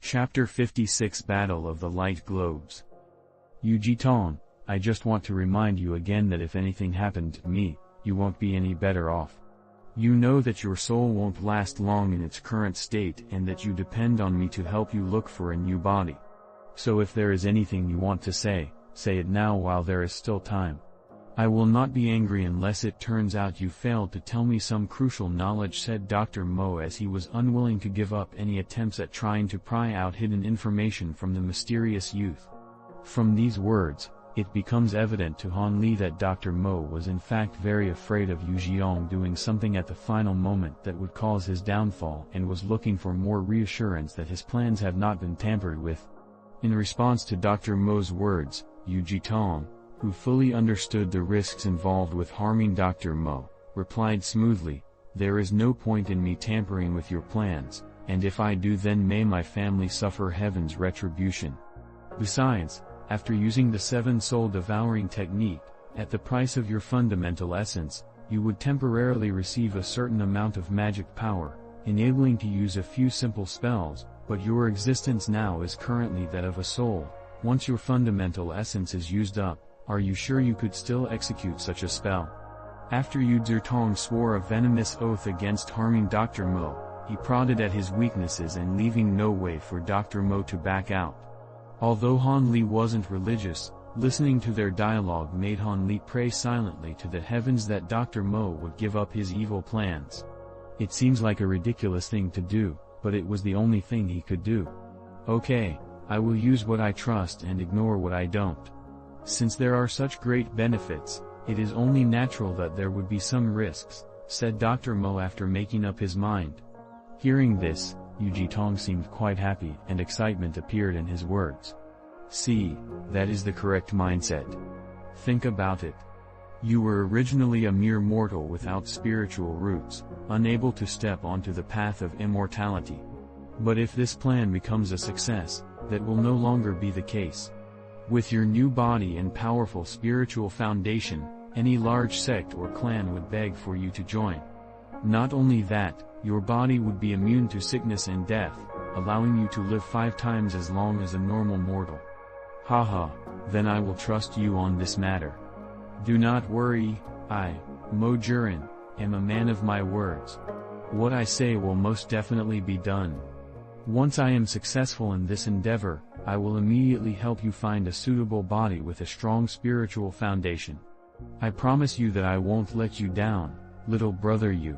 Chapter 56 Battle of the Light Globes. Yu Jitong, I just want to remind you again that if anything happened to me, you won't be any better off. You know that your soul won't last long in its current state and that you depend on me to help you look for a new body. So if there is anything you want to say it now while there is still time. I will not be angry unless it turns out you failed to tell me some crucial knowledge, said Dr. Mo, as he was unwilling to give up any attempts at trying to pry out hidden information from the mysterious youth. From these words, it becomes evident to Han Li that Dr. Mo was in fact very afraid of Yu Jiang doing something at the final moment that would cause his downfall and was looking for more reassurance that his plans have not been tampered with. In response to Dr. Mo's words, Yu Jitong, who fully understood the risks involved with harming Dr. Mo, replied smoothly, "There is no point in me tampering with your plans, and if I do then may my family suffer heaven's retribution. Besides, after using the 7-soul devouring technique, at the price of your fundamental essence, you would temporarily receive a certain amount of magic power, enabling to use a few simple spells, but your existence now is currently that of a soul. Once your fundamental essence is used up, are you sure you could still execute such a spell?" After Yu Zertong swore a venomous oath against harming Dr. Mo, he prodded at his weaknesses and leaving no way for Dr. Mo to back out. Although Han Li wasn't religious, listening to their dialogue made Han Li pray silently to the heavens that Dr. Mo would give up his evil plans. It seems like a ridiculous thing to do, but it was the only thing he could do. "Okay, I will use what I trust and ignore what I don't. Since there are such great benefits, it is only natural that there would be some risks," said Dr. Mo after making up his mind. Hearing this, Yu Jitong seemed quite happy and excitement appeared in his words. "See, that is the correct mindset. Think about it. You were originally a mere mortal without spiritual roots, unable to step onto the path of immortality. But if this plan becomes a success, that will no longer be the case. With your new body and powerful spiritual foundation, any large sect or clan would beg for you to join. Not only that, your body would be immune to sickness and death, allowing you to live 5 times as long as a normal mortal. Haha, then I will trust you on this matter. Do not worry, I, Mo Jiren, am a man of my words. What I say will most definitely be done. Once I am successful in this endeavor, I will immediately help you find a suitable body with a strong spiritual foundation. I promise you that I won't let you down, little brother Yu."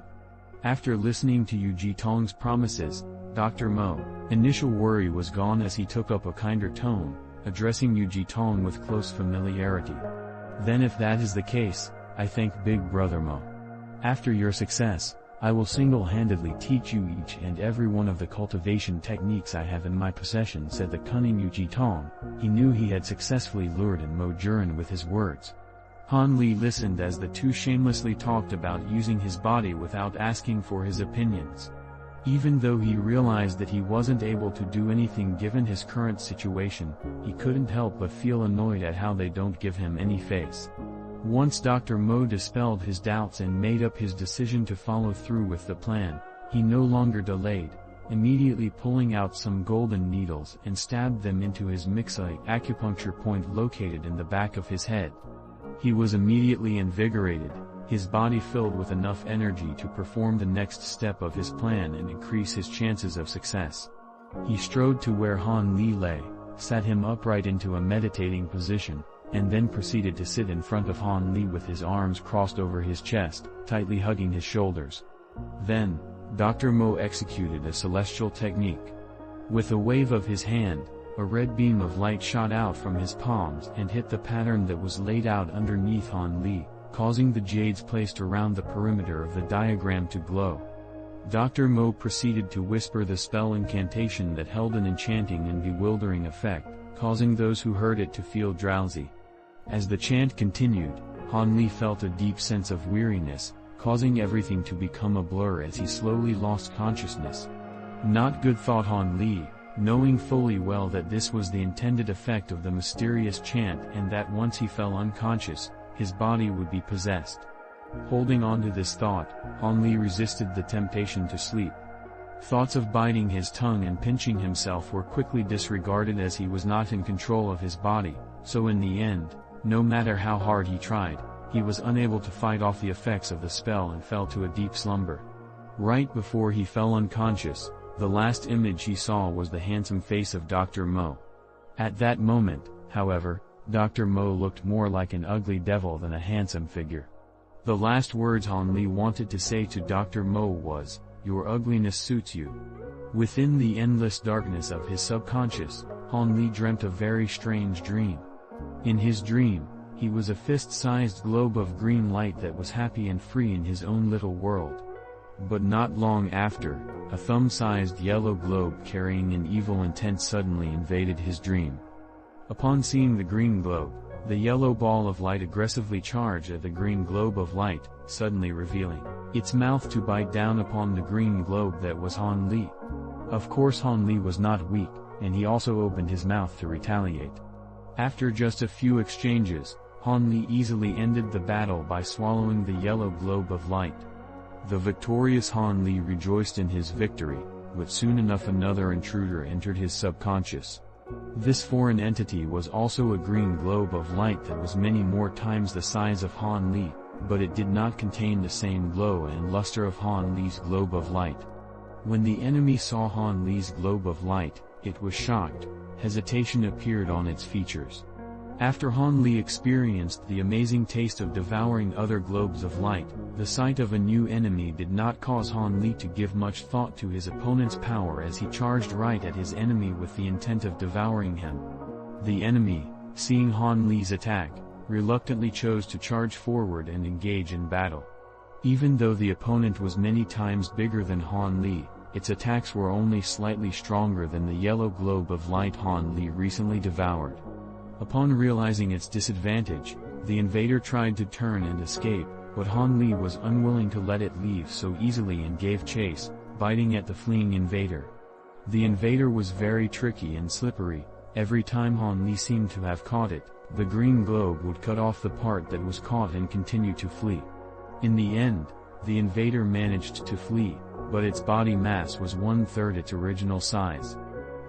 After listening to Yu Jitong's promises, Dr. Mo's initial worry was gone as he took up a kinder tone, addressing Yu Jitong with close familiarity. "Then if that is the case, I thank Big Brother Mo. After your success, I will single-handedly teach you each and every one of the cultivation techniques I have in my possession," said the cunning Yu Jitong. He knew he had successfully lured in Mo Jiren with his words. Han Li listened as the two shamelessly talked about using his body without asking for his opinions. Even though he realized that he wasn't able to do anything given his current situation, he couldn't help but feel annoyed at how they don't give him any face. Once Dr. Mo dispelled his doubts and made up his decision to follow through with the plan, he no longer delayed, immediately pulling out some golden needles and stabbed them into his Mixai acupuncture point located in the back of his head. He was immediately invigorated, his body filled with enough energy to perform the next step of his plan and increase his chances of success. He strode to where Han Li lay, sat him upright into a meditating position, and then proceeded to sit in front of Han Li with his arms crossed over his chest, tightly hugging his shoulders. Then, Dr. Mo executed a celestial technique. With a wave of his hand, a red beam of light shot out from his palms and hit the pattern that was laid out underneath Han Li, causing the jades placed around the perimeter of the diagram to glow. Dr. Mo proceeded to whisper the spell incantation that held an enchanting and bewildering effect, causing those who heard it to feel drowsy. As the chant continued, Han Li felt a deep sense of weariness, causing everything to become a blur as he slowly lost consciousness. Not good, thought Han Li, knowing fully well that this was the intended effect of the mysterious chant and that once he fell unconscious, his body would be possessed. Holding on to this thought, Han Li resisted the temptation to sleep. Thoughts of biting his tongue and pinching himself were quickly disregarded as he was not in control of his body, so in the end, no matter how hard he tried, he was unable to fight off the effects of the spell and fell to a deep slumber. Right before he fell unconscious, the last image he saw was the handsome face of Dr. Mo. At that moment, however, Dr. Mo looked more like an ugly devil than a handsome figure. The last words Han Li wanted to say to Dr. Mo was, "Your ugliness suits you." Within the endless darkness of his subconscious, Han Li dreamt a very strange dream. In his dream, he was a fist-sized globe of green light that was happy and free in his own little world. But not long after, a thumb-sized yellow globe carrying an evil intent suddenly invaded his dream. Upon seeing the green globe, the yellow ball of light aggressively charged at the green globe of light, suddenly revealing its mouth to bite down upon the green globe that was Han Li. Of course Han Li was not weak, and he also opened his mouth to retaliate. After just a few exchanges, Han Li easily ended the battle by swallowing the yellow globe of light. The victorious Han Li rejoiced in his victory, but soon enough another intruder entered his subconscious. This foreign entity was also a green globe of light that was many more times the size of Han Li, but it did not contain the same glow and luster of Han Li's globe of light. When the enemy saw Han Li's globe of light, it was shocked. Hesitation appeared on its features. After Han Li experienced the amazing taste of devouring other globes of light, the sight of a new enemy did not cause Han Li to give much thought to his opponent's power as he charged right at his enemy with the intent of devouring him. The enemy, seeing Han Li's attack, reluctantly chose to charge forward and engage in battle. Even though the opponent was many times bigger than Han Li, its attacks were only slightly stronger than the yellow globe of light Han Li recently devoured. Upon realizing its disadvantage, the invader tried to turn and escape, but Han Li was unwilling to let it leave so easily and gave chase, biting at the fleeing invader. The invader was very tricky and slippery. Every time Han Li seemed to have caught it, the green globe would cut off the part that was caught and continue to flee. In the end, the invader managed to flee, but its body mass was 1/3 its original size.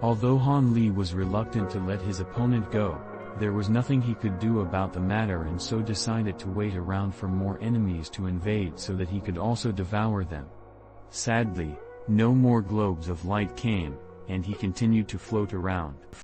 Although Han Li was reluctant to let his opponent go, there was nothing he could do about the matter and so decided to wait around for more enemies to invade so that he could also devour them. Sadly, no more globes of light came, and he continued to float around.